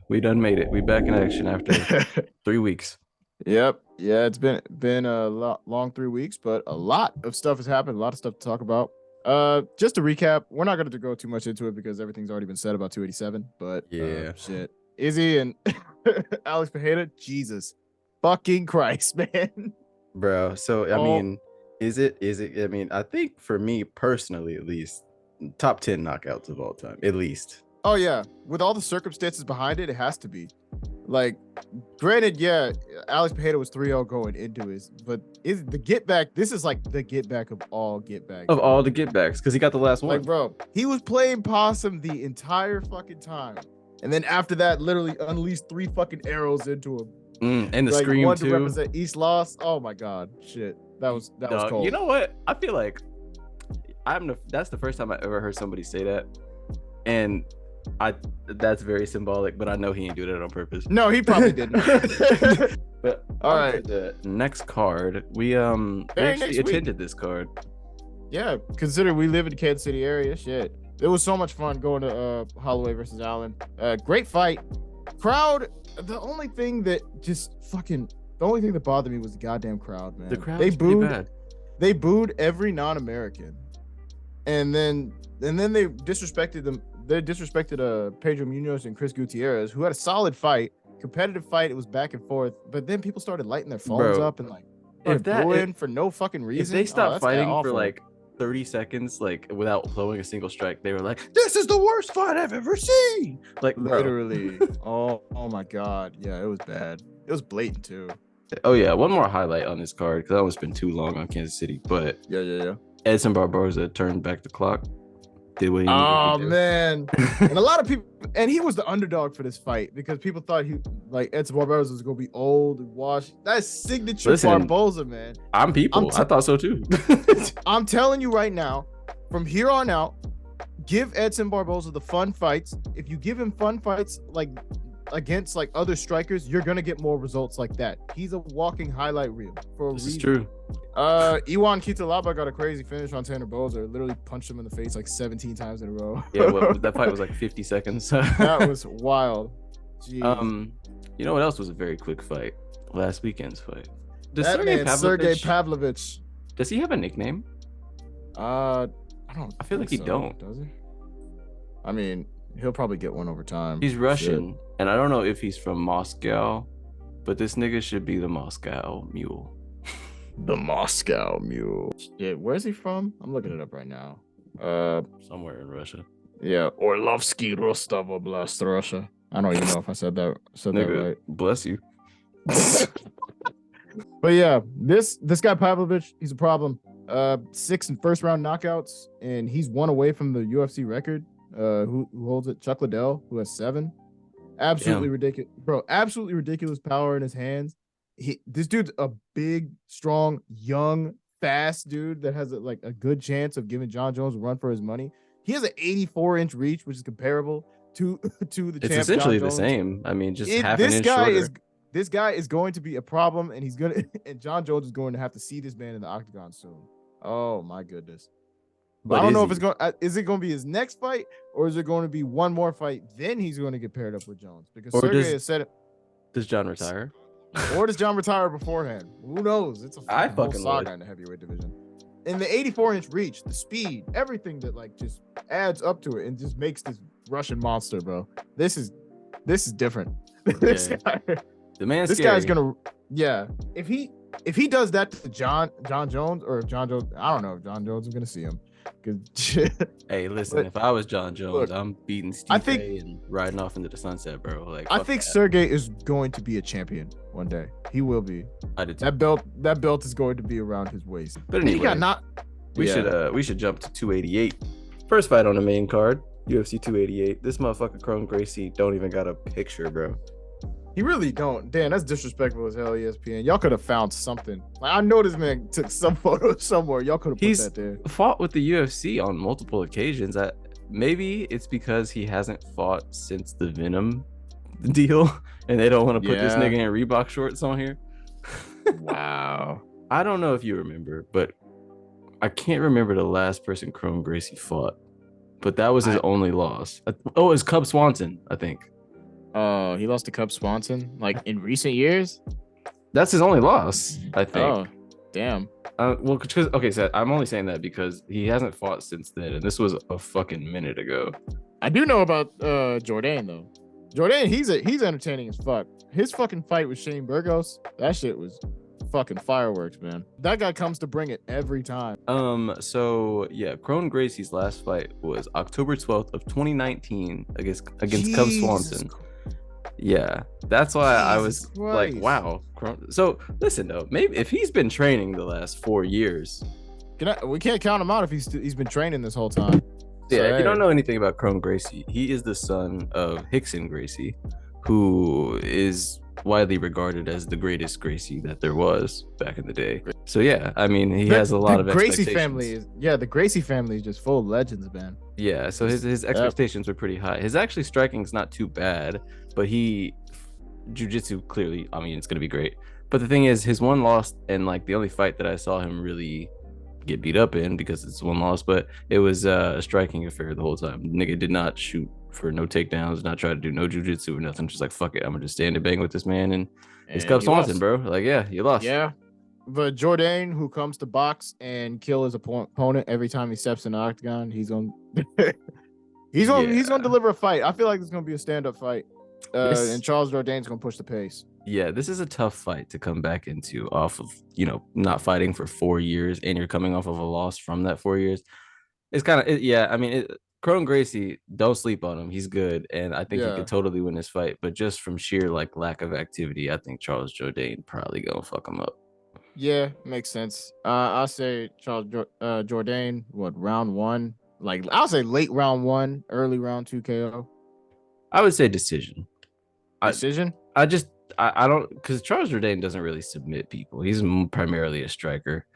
We done made it. We back in action after 3 weeks. Yep. Yeah, it's been a long 3 weeks, but a lot of stuff has happened. A lot of stuff to talk about. Just to recap, we're not going to go too much into it because everything's already been said about 287. But Yeah, shit, Izzy and Alex Pereira, Jesus, fucking Christ, man. bro. So I Oh, mean, is it? I mean, I think for me personally, at least, top 10 knockouts of all time, at least. oh yeah. With all the circumstances behind it, it has to be. Like, granted, yeah, Alex Pereira was 3-0 going into his, but is the get back? This is like the get back of all get backs, Of bro. all the get backs, because he got the last Like, one. bro, he was playing possum the entire fucking time. And then after that, literally unleashed 3 fucking arrows into him. And the Like scream one to too. represent East Lost. Oh my god. Shit. That was Dog, cold. you know what? I feel like that's the first time I ever heard somebody say that. And I that's very symbolic, but I know he ain't do that on purpose. No, he probably didn't. But All on right. to the next card. We Very actually next week. attended this card. Yeah, consider we live in the Kansas City area. Shit. It was so much fun going to Holloway versus Allen. Great fight. Crowd, the only thing that bothered me was the goddamn crowd, man. The crowd They was pretty booed. bad. They booed every non-American, and then they disrespected them. They disrespected Pedro Munoz and Chris Gutierrez, who had a solid fight, competitive fight. It was back and forth, but then people started lighting their phones Bro, up and like started booing for no fucking if reason. they stopped that's fighting for awful. like 30 seconds, like without throwing a single strike, they were like, "This is the worst fight I've ever seen." Like, bro. Literally. oh my god. Yeah, it was bad. It was blatant too. Oh yeah, one more highlight on this card because I don't want to spend too long on Kansas City, but Yeah. Edson Barboza turned back the clock. Did what he Oh needed to do. man. And a lot of people, and he was the underdog for this fight because people thought Edson Barboza was gonna be old and washed. That's signature Listen, Barboza, man. I thought so too. I'm telling you right now, from here on out, give Edson Barboza the fun fights. If you give him fun fights like against like other strikers, you're gonna get more results like that. He's a walking highlight reel for a This reason. is true. Iwan Kitalaba got a crazy finish on Tanner Bozer. Literally punched him in the face like 17 times in a row. Yeah, well, that fight was like 50 seconds. That was wild. Jeez. You know what else was a very quick fight? Last weekend's fight. Sergey Pavlovich. Does he have a nickname? I don't. I feel like he don't. Does he? I mean, he'll probably get one over time. He's Russian, and I don't know if he's from Moscow, but this nigga should be the Moscow Mule. The Moscow Mule. Yeah, where's he from? I'm looking it up right now. Somewhere in Russia. Yeah, Orlovsky Rostov Oblast, Russia. I don't even know if I said that Nigga, right. bless you. But yeah, this guy Pavlovich, he's a problem. 6 in first round knockouts, and he's 1 away from the UFC record. Who holds it? Chuck Liddell, who has 7. Absolutely ridiculous, bro. Absolutely ridiculous power in his hands. This dude's a big, strong, young, fast dude that has a good chance of giving John Jones a run for his money. He has an 84-inch the which is comparable to the champ. It's essentially John the Jones. same. I mean, just half an inch shorter. This guy is going to be a problem, and and John Jones is going to have to see this man in the octagon soon. Oh my goodness. But I don't know if is it going to be his next fight, or is it going to be one more fight? Then he's going to get paired up with Jones because Sergey has said it. Does John retire? Or does John retire beforehand? Who knows? It's a whole saga in the heavyweight division. In the 84-inch reach, the speed, everything that just adds up to it and just makes this Russian monster, bro. This is different. This guy, the man's this scary. guy's gonna, yeah. If he does that to John Jones, or if John Jones, I don't know if John Jones is gonna see him. Hey, listen, if I was John Jones, I'm beating Steve and riding off into the sunset, bro. Like, I think Sergey is going to be a champion one day. He will be. I did too. That belt is going to be around his waist. But anyway, he got not. We should jump to 288. First fight on the main card, UFC 288. This motherfucker Gracie don't even got a picture, bro. He really don't. Damn, that's disrespectful as hell, ESPN. Y'all could have found something. Like, I know this man took some photo somewhere. Y'all could have put that there. He's fought with the UFC on multiple occasions. Maybe it's because he hasn't fought since the Venom deal, and they don't want to put this nigga in Reebok shorts on here. Wow. I don't know if you remember, but I can't remember the last person Gracie fought. But that was his only loss. Oh, it was Cub Swanson, I think. Oh, he lost to Cub Swanson like in recent years. That's his only loss, I think. Oh, damn. Well, because okay, so I'm only saying that because he hasn't fought since then, and this was a fucking minute ago. I do know about Jourdain though. Jourdain, he's entertaining as fuck. His fucking fight with Shane Burgos, that shit was fucking fireworks, man. That guy comes to bring it every time. So yeah, Kron Gracie's last fight was October 12th of 2019 against Jesus Cub Swanson. Yeah, that's why I was like, wow. So listen though, maybe if he's been training the last 4 years, we can't count him out if he's been training this whole time. Yeah, if you don't know anything about Kron Gracie, he is the son of Rickson Gracie, who is widely regarded as the greatest Gracie that there was back in the day. So yeah, I mean, he has a lot of Gracie expectations. the Gracie family is just full of legends, man. Yeah, so his expectations were pretty high. His actually striking is not too bad, but jiu-jitsu clearly, I mean, it's gonna be great. But the thing is, his one loss and like the only fight that I saw him really get beat up in, because it's one loss, but it was a striking affair the whole time. Nigga did not shoot for no takedowns, not try to do no jiu-jitsu or nothing. Just like, fuck it, I'm gonna just stand and bang with this man, and it's Cub Swanson, bro. Like, yeah, you lost. Yeah, but Jourdain, who comes to box and kill his opponent every time he steps in the octagon, he's gonna he's gonna deliver a fight. I feel like it's gonna be a stand-up fight, and Charles Jourdain's gonna push the pace. Yeah, this is a tough fight to come back into off of, not fighting for 4 years, and you're coming off of a loss from that 4 years. It's kind of, yeah, I mean, Kron Gracie, don't sleep on him. He's good, and I think he could totally win this fight. But just from sheer like lack of activity, I think Charles Jourdain probably gonna fuck him up. Yeah, makes sense. I'll say Charles Jourdain, round 1? Like, I'll say late round 1, early round 2 KO. I would say decision. Decision? I don't, because Charles Jourdain doesn't really submit people. He's primarily a striker.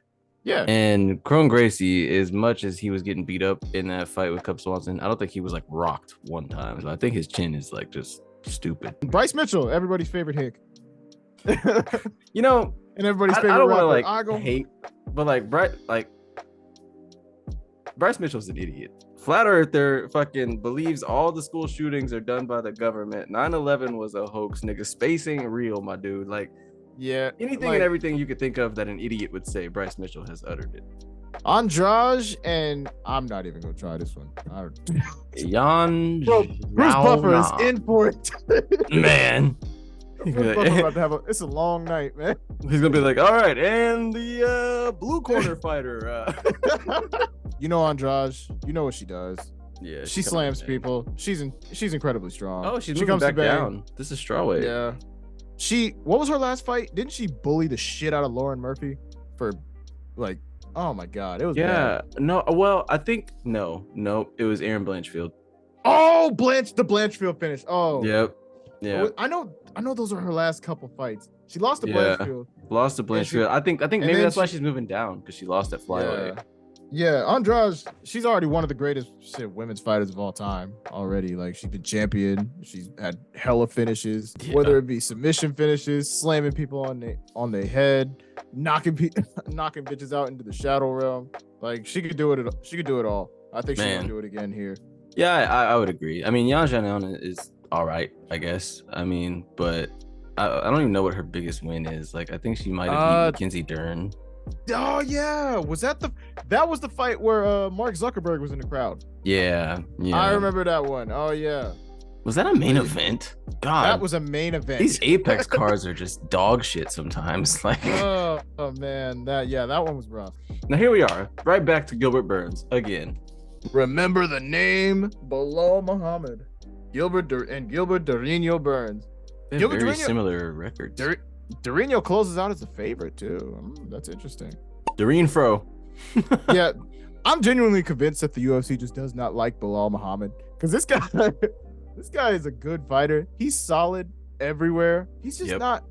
Yeah. And Kron Gracie, as much as he was getting beat up in that fight with Cub Swanson, I don't think he was like rocked one time. So I think his chin is like just stupid. Bryce Mitchell, everybody's favorite hick. And everybody's favorite. I don't want to like hate, but like Bryce Mitchell's an idiot. Flat Earther fucking believes all the school shootings are done by the government. 9/11 was a hoax, nigga. Space ain't real, my dude. Like, yeah, anything and everything you could think of that an idiot would say, Bryce Mitchell has uttered it. Andrade, and I'm not even gonna try this one. Jan, Bruce Buffer is in for it, man. It's a long night, man. He's gonna be like, all right, and the blue corner fighter. Andrade, you know what she does. Yeah, she slams people. She's incredibly strong. Oh, she comes back down. This is strawweight. Yeah. What was her last fight? Didn't she bully the shit out of Lauren Murphy for like, oh my god, it was bad. No, well, I think no, it was Aaron Blanchfield. Oh, the Blanchfield finish. Oh, yep. Yeah, I know those are her last couple fights. She lost to Blanchfield. Lost to Blanchfield. I think maybe that's why she's moving down, because she lost at flyweight. Yeah, Andrade, she's already one of the greatest women's fighters of all time already. Like, she's been champion. She's had hella finishes, whether it be submission finishes, slamming people on their head, knocking bitches out into the shadow realm. Like, she could do it. She could do it all. I think she can do it again here. Yeah, I would agree. I mean, Xiaonan is all right, I guess. I mean, but I don't even know what her biggest win is. Like, I think she might have beat Mackenzie Dern. Oh yeah, that was the fight where Mark Zuckerberg was in the crowd? Yeah. I remember that one. Oh yeah. Was that a main event? God, that was a main event. These Apex cards are just dog shit sometimes. Like, oh man, that one was rough. Now here we are, right back to Gilbert Burns again. Remember the name Belal Muhammad, Gilbert Durinho Burns. They have very similar records. Durinho closes out as a favorite too. That's interesting. Doreen Fro. Yeah, I'm genuinely convinced that the UFC just does not like Belal Muhammad, because this guy is a good fighter. He's solid everywhere. He's just not.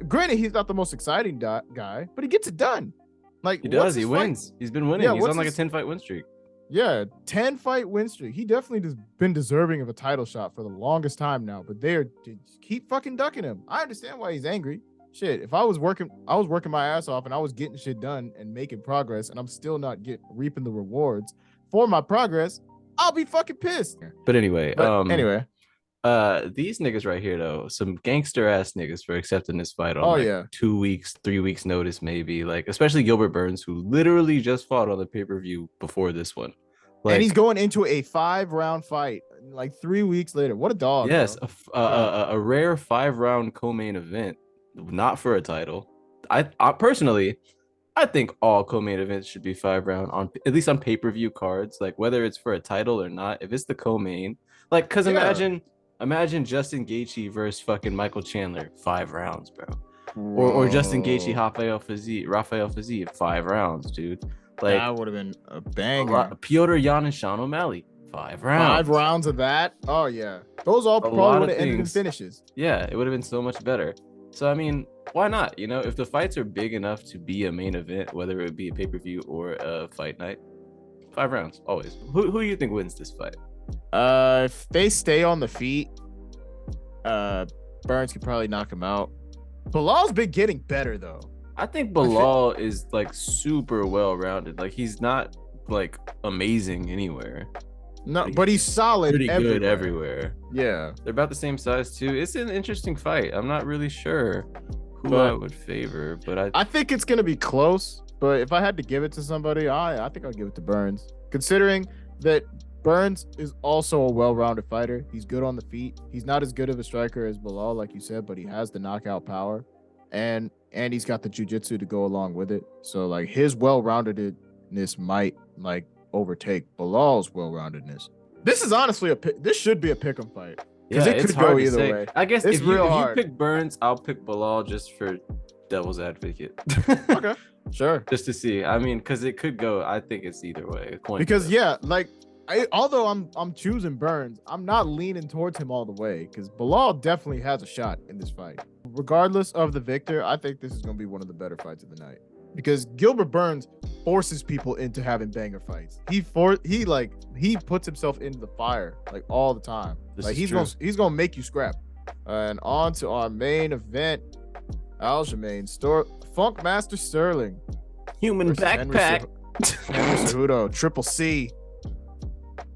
Granted, he's not the most exciting guy, but he gets it done. Like, he does. He wins. He's been winning. He's on like a 10-fight win streak. Yeah, 10-fight win streak. He definitely just been deserving of a title shot for the longest time now, but they keep fucking ducking him. I understand why he's angry. Shit, if I was working my ass off and I was getting shit done and making progress, and I'm still not reaping the rewards for my progress, I'll be fucking pissed. But anyway, These niggas right here though, some gangster ass niggas for accepting this fight on Oh like yeah, 2 weeks, 3 weeks notice, maybe. Like, especially Gilbert Burns, who literally just fought on the pay-per-view before this one. and he's Like, going into a 5-round fight like 3 weeks later. What a dog, yes, bro. Wow. a rare 5 round co-main event, not for a title. I personally, I think all co-main events should be 5 round on at least on pay-per-view cards. Like whether it's for a title or not, if it's the co-main, like because Yeah. imagine Justin Gaethje versus fucking Michael Chandler, 5 rounds, bro. Or Justin Gaethje, Bro, Rafael Fiziev, 5 rounds, dude. Like that would have been a a banger. lot, Piotr Jan and Sean O'Malley, five 5 rounds. rounds of that. Oh yeah, those all A probably lot would of have ended in things. finishes. Yeah, it would have been so much better. So I mean, why not? You know, if the fights are big enough to be a main event, whether it be a pay-per-view or a fight night, 5 rounds always. Who do you think wins this fight? If they stay on the feet, Burns could probably knock him out. Bilal's been getting better though. I think Bilal is like super well-rounded. Like he's not like amazing anywhere. No, but he's solid. Pretty good everywhere. Yeah, They're about the same size too. It's an interesting fight. I'm not really sure who But- I would favor, but I think it's gonna be close. But if I had to give it to somebody, I think I'll give it to Burns, considering that Burns is also a well-rounded fighter. He's good on the feet. He's not as good of a striker as Bilal, like you said, but he has the knockout power, and he's got the jiu-jitsu to go along with it. So like his well-roundedness might like overtake Bilal's well-roundedness. This is honestly this should be a pick'em fight. yeah, it it's could go hard to either say. way. I guess It's if you, real if hard. you pick Burns, I'll pick Bilal just for devil's advocate. Okay, sure. Just to see. I mean, because it could go. I think it's either way. Because yeah, like although I'm choosing Burns, I'm not leaning towards him all the way because Bilal definitely has a shot in this fight. Regardless of the victor, I think this is going to be one of the better fights of the night because Gilbert Burns forces people into having banger fights. He puts himself into the fire like all the time. Like he's gonna make you scrap. And on to our main event, Aljamain Funk Master Sterling, human versus backpack. Henry Cejudo, Triple C,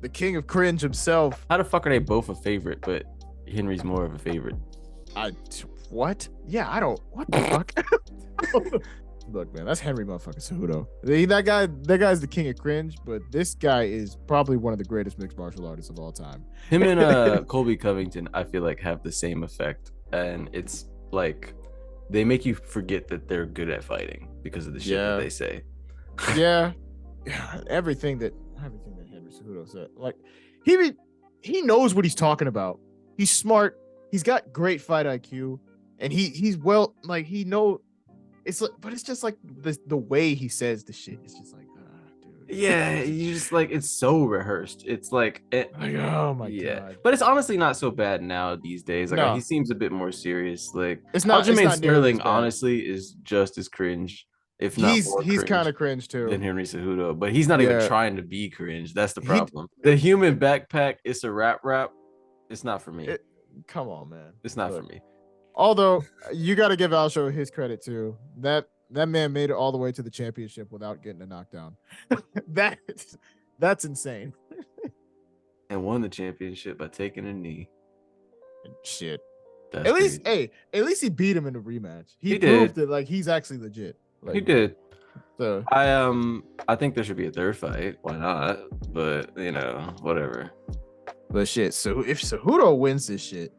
the king of cringe himself. How the fuck are they both a favorite, but Henry's more of a favorite? What? Yeah, I don't. What the fuck? Look, man, that's Henry motherfucking Cejudo. That guy's the king of cringe, but this guy is probably one of the greatest mixed martial artists of all time. Him and Colby Covington, I feel like have the same effect, and it's like they make you forget that they're good at fighting because of the shit that they say. Yeah, everything that Henry Cejudo said. Like he knows what he's talking about. He's smart. He's got great fight IQ, and he's well. Like he know. It's like, but it's just like the way he says the shit. It's just like, dude. Yeah, you just like it's so rehearsed. It's like, Oh my god. But it's honestly not so bad now these days. Like No. he seems a bit more serious. Like It's not. Aljamain It's not nearly Sterling as bad. honestly is just as cringe, if not more He's cringe kind of cringe too. than Henry Cejudo. But he's not even Yeah. trying to be cringe. That's the problem. The human backpack, it's a rap. It's not for me. Come on, man. It's not Look, for me. Although you got to give Alsho his credit too. That man made it all the way to the championship without getting a knockdown. That's insane. And won the championship by taking a knee. Shit. That's At least, crazy. at least he beat him in the rematch. He He proved did. that like he's actually legit. Like, He did. So I think there should be a third fight. Why not? But you know, whatever. but shit. So if Cejudo wins this shit,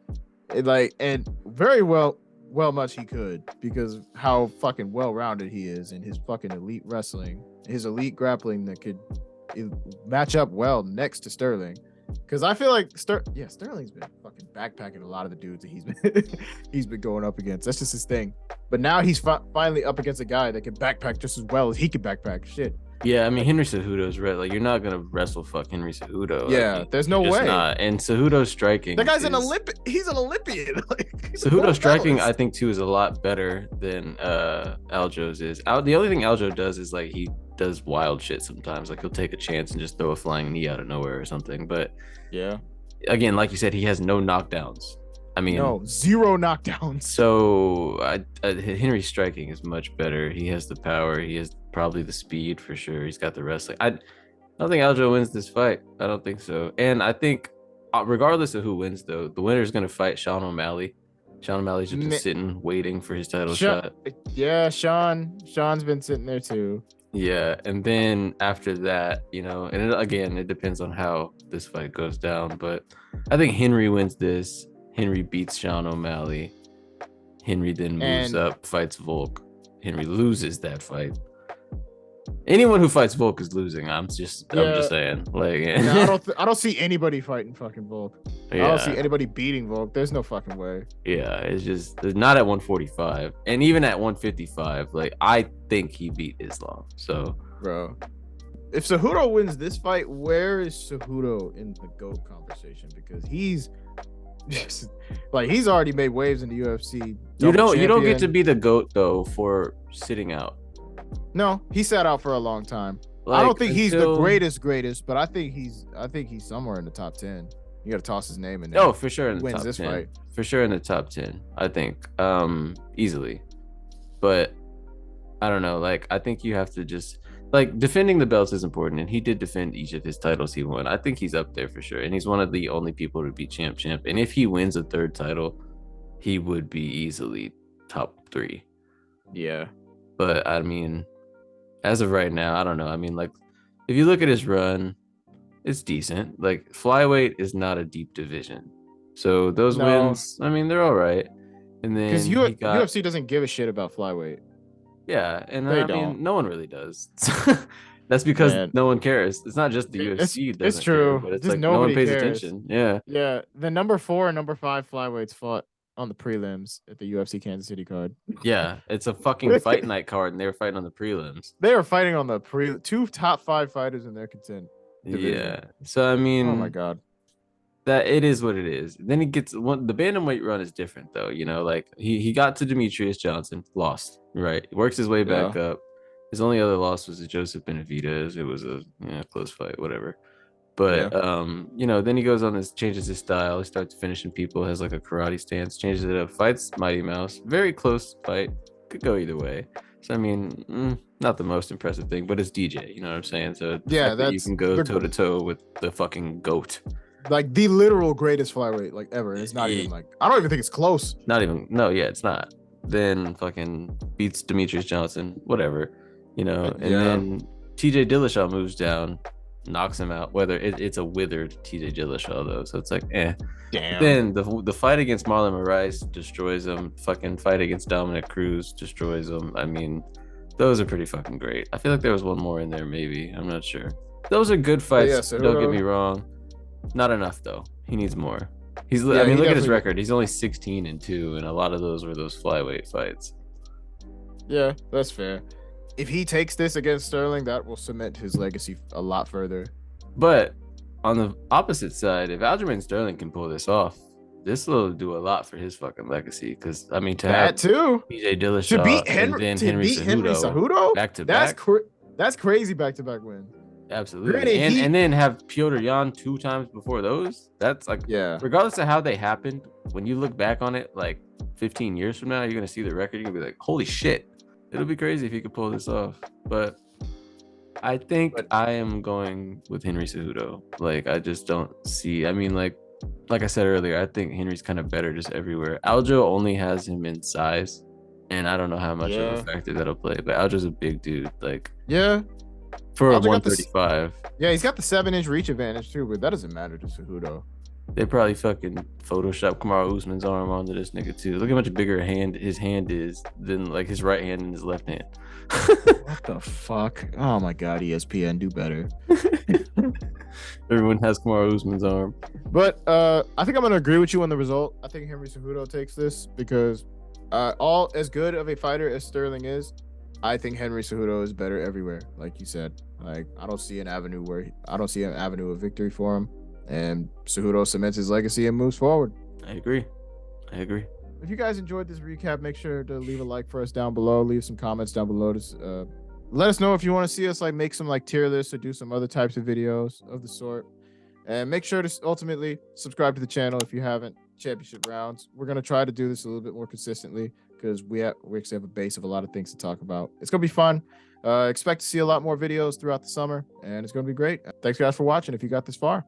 and very well much he could because how fucking well rounded he is in his fucking elite wrestling, his elite grappling that could match up well next to Sterling. Because I feel like Sterling's been fucking backpacking a lot of the dudes that he's been going up against. That's just his thing. But now he's finally up against a guy that can backpack just as well as he can backpack. Shit. Yeah, I mean Henry Cejudo's right. Like you're not gonna wrestle fuck Henry Cejudo. Yeah, I mean, there's no you're just way. not. And Cejudo's striking. That guy's is, He's an Olympian. He's a Cejudo's gold striking, medalist. I think, too, is a lot better than Aljo's is. The only thing Aljo does is like he does wild shit sometimes. Like he'll take a chance and just throw a flying knee out of nowhere or something. But Yeah. again, like you said, he has no knockdowns. I mean, No, 0 knockdowns. so Henry's striking is much better. He has the power. He has probably the speed for sure. He's got the wrestling. I don't think Aljo wins this fight. I don't think so. And I think regardless of who wins, though, the winner is going to fight Sean O'Malley. Sean O'Malley's just been Ma- sitting, waiting for his title Sha- shot. yeah, Sean's been sitting there too. Yeah, and then after that, and again, it depends on how this fight goes down, but I think Henry wins this. Henry beats Sean O'Malley. Henry then moves And up, fights Volk. Henry loses that fight. Anyone who fights Volk is losing. I'm just saying. Like, no, I don't see anybody fighting fucking Volk. Yeah. I don't see anybody beating Volk. There's no fucking way. Yeah, it's not at 145, and even at 155. Like, I think he beat Islam. So, bro, if Cejudo wins this fight, where is Cejudo in the GOAT conversation? Because he's just like, he's already made waves in the UFC. You don't get to be the GOAT though for sitting out. No, he sat out for a long time. Like, I don't think he's the greatest, but I think he's somewhere in the top 10. You got to toss his name in there. Oh, for sure in the wins top this 10. fight. For sure in the top 10, I think. Easily. But I don't know, like, I think you have to just, like, defending the belts is important, and he did defend each of his titles he won. I think he's up there for sure, and he's one of the only people to be champ. And if he wins a third title, he would be easily top 3. Yeah. But I mean, as of right now, I don't know. I mean, like, if you look at his run, it's decent. Like, flyweight is not a deep division, so those wins, I mean, they're all right. And then because UFC doesn't give a shit about flyweight. Yeah, and They I don't. mean, no one really does. That's because no one cares. It's not just the UFC. It's true, But it's just like no one pays cares. attention. Yeah. Yeah, the number 4 and number 5 flyweights fought on the prelims at the UFC Kansas City card. Yeah, it's a fucking fight night card, and they were fighting on the prelims. They were fighting on the two top 5 fighters in their division. Yeah. So I mean, oh my god, that it is what it is. Then he gets the bantamweight run is different though. Like, he got to Demetrius Johnson, lost. Right, works his way back up. His only other loss was to Joseph Benavidez. It was a close fight, whatever. But then he goes on this, changes his style. He starts finishing people, has like a karate stance, changes it up, fights Mighty Mouse. Very close fight, could go either way. So I mean, not the most impressive thing, but it's DJ. You know what I'm saying? So that you can go toe to toe with the fucking GOAT, like the literal greatest flyweight like ever. It's not even like, I don't even think it's close. Not even, no, yeah, it's not. Then fucking beats Demetrius Johnson, whatever, and then TJ Dillashaw moves down, knocks him out. Whether it's a withered TJ Dillashaw though, so it's like, eh. Damn. Then the fight against Marlon Moraes destroys him. Fucking fight against Dominic Cruz destroys him. I mean, those are pretty fucking great. I feel like there was one more in there, maybe. I'm not sure. Those are good fights. Don't get me wrong. Not enough though. He needs more. I mean, look at his record. He's only 16-2, and a lot of those were those flyweight fights. Yeah, that's fair. If he takes this against Sterling, that will cement his legacy a lot further. But on the opposite side, if Aljamain Sterling can pull this off, this will do a lot for his fucking legacy. Because I mean, to have too TJ Dillashaw to beat Henry Cejudo back to back, that's crazy back to back win. Absolutely. And then have Piotr Jan 2 times before those. That's like, regardless of how they happened, when you look back on it like 15 years from now, you're gonna see the record, you're gonna be like, holy shit. It'll be crazy if he could pull this off. But I think I am going with Henry Cejudo. Like, I just don't see, I mean, like I said earlier, I think Henry's kind of better just everywhere. Aljo only has him in size, and I don't know how much of a factor that'll play, but Aljo's a big dude. Like, for a 135. He's got the 7-inch reach advantage too, but that doesn't matter to Cejudo. They probably fucking Photoshop Kamaru Usman's arm onto this nigga too. Look how much bigger his hand is than like his right hand and his left hand. What the fuck? Oh my god, ESPN, do better. Everyone has Kamaru Usman's arm. But I think I'm gonna agree with you on the result. I think Henry Cejudo takes this because all as good of a fighter as Sterling is, I think Henry Cejudo is better everywhere. Like you said, like I don't see an avenue of victory for him. And Cejudo cements his legacy and moves forward. I agree. If you guys enjoyed this recap, make sure to leave a like for us down below. Leave some comments down below. To, let us know if you want to see us like make some like tier lists or do some other types of videos of the sort. And make sure to ultimately subscribe to the channel if you haven't. Championship rounds. We're gonna try to do this a little bit more consistently because we actually have a base of a lot of things to talk about. It's gonna be fun. Expect to see a lot more videos throughout the summer, and it's gonna be great. Thanks guys for watching. If you got this far.